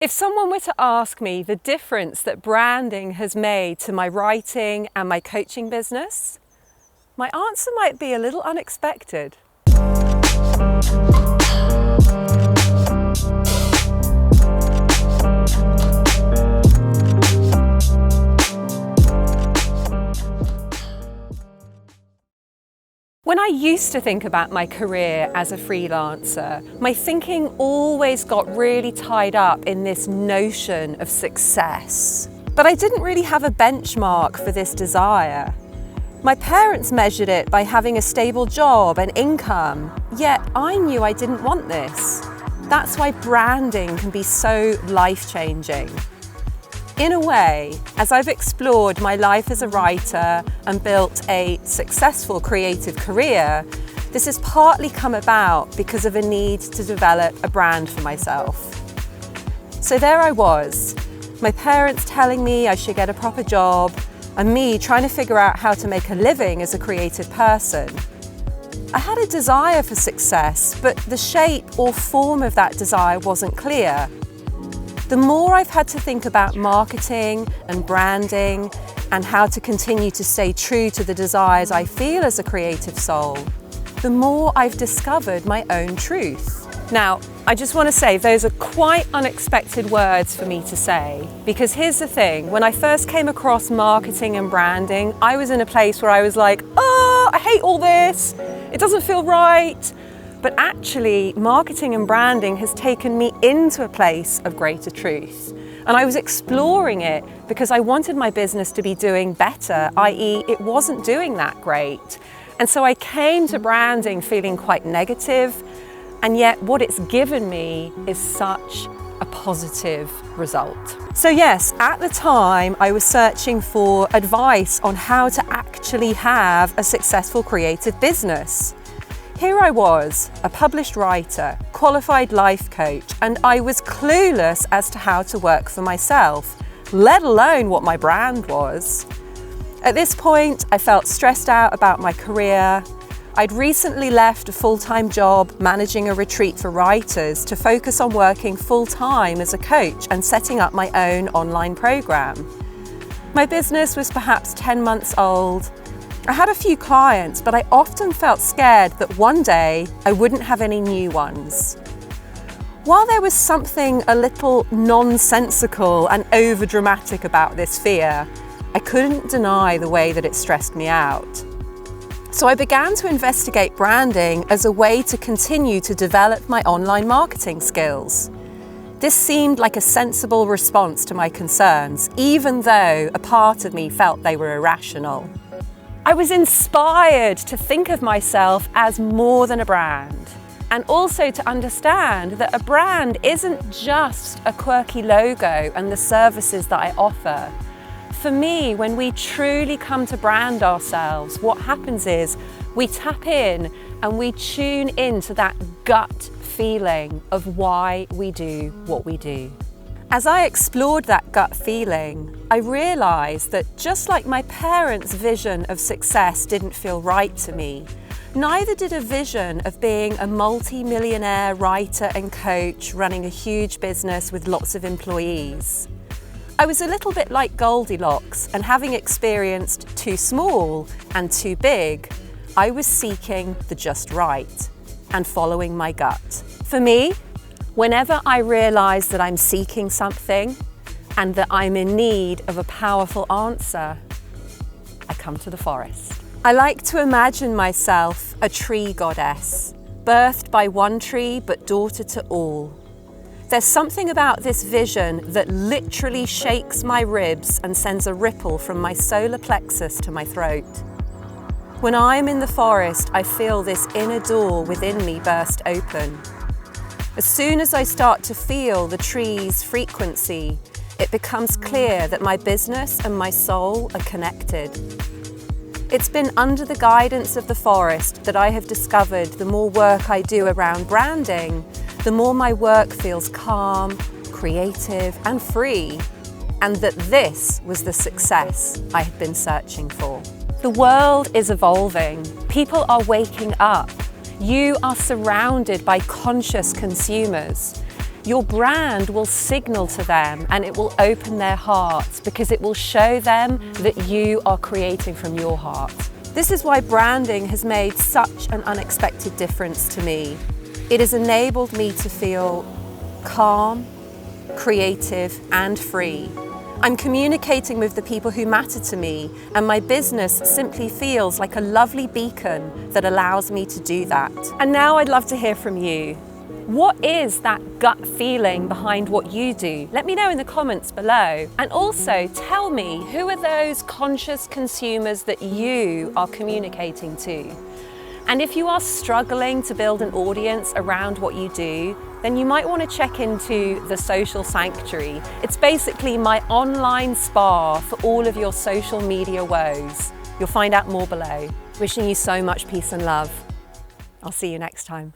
If someone were to ask me the difference that branding has made to my writing and my coaching business, my answer might be a little unexpected. When I used to think about my career as a freelancer, my thinking always got really tied up in this notion of success. But I didn't really have a benchmark for this desire. My parents measured it by having a stable job and income, yet I knew I didn't want this. That's why branding can be so life-changing. In a way, as I've explored my life as a writer and built a successful creative career, this has partly come about because of a need to develop a brand for myself. So there I was, my parents telling me I should get a proper job, and me trying to figure out how to make a living as a creative person. I had a desire for success, but the shape or form of that desire wasn't clear. The more I've had to think about marketing and branding and how to continue to stay true to the desires I feel as a creative soul, the more I've discovered my own truth. Now, I just want to say those are quite unexpected words for me to say, because here's the thing, when I first came across marketing and branding, I was in a place where I was like, oh, I hate all this, it doesn't feel right. But actually, marketing and branding has taken me into a place of greater truth. And I was exploring it because I wanted my business to be doing better, i.e. it wasn't doing that great. And so I came to branding feeling quite negative, and yet what it's given me is such a positive result. So yes, at the time I was searching for advice on how to actually have a successful creative business. Here I was, a published writer, qualified life coach, and I was clueless as to how to work for myself, let alone what my brand was. At this point, I felt stressed out about my career. I'd recently left a full-time job managing a retreat for writers to focus on working full-time as a coach and setting up my own online program. My business was perhaps 10 months old. I had a few clients, but I often felt scared that one day I wouldn't have any new ones. While there was something a little nonsensical and overdramatic about this fear, I couldn't deny the way that it stressed me out. So I began to investigate branding as a way to continue to develop my online marketing skills. This seemed like a sensible response to my concerns, even though a part of me felt they were irrational. I was inspired to think of myself as more than a brand, and also to understand that a brand isn't just a quirky logo and the services that I offer. For me, when we truly come to brand ourselves, what happens is we tap in and we tune into that gut feeling of why we do what we do. As I explored that gut feeling, I realised that just like my parents' vision of success didn't feel right to me, neither did a vision of being a multi-millionaire writer and coach running a huge business with lots of employees. I was a little bit like Goldilocks, and having experienced too small and too big, I was seeking the just right and following my gut. For me, whenever I realise that I'm seeking something and that I'm in need of a powerful answer, I come to the forest. I like to imagine myself a tree goddess, birthed by one tree but daughter to all. There's something about this vision that literally shakes my ribs and sends a ripple from my solar plexus to my throat. When I'm in the forest, I feel this inner door within me burst open. As soon as I start to feel the tree's frequency, it becomes clear that my business and my soul are connected. It's been under the guidance of the forest that I have discovered the more work I do around branding, the more my work feels calm, creative, and free, and that this was the success I had been searching for. The world is evolving. People are waking up. You are surrounded by conscious consumers. Your brand will signal to them and it will open their hearts because it will show them that you are creating from your heart. This is why branding has made such an unexpected difference to me. It has enabled me to feel calm, creative, and free. I'm communicating with the people who matter to me, and my business simply feels like a lovely beacon that allows me to do that. And now I'd love to hear from you. What is that gut feeling behind what you do? Let me know in the comments below. And also tell me, who are those conscious consumers that you are communicating to? And if you are struggling to build an audience around what you do, then you might want to check into the Social Sanctuary. It's basically my online spa for all of your social media woes. You'll find out more below. Wishing you so much peace and love. I'll see you next time.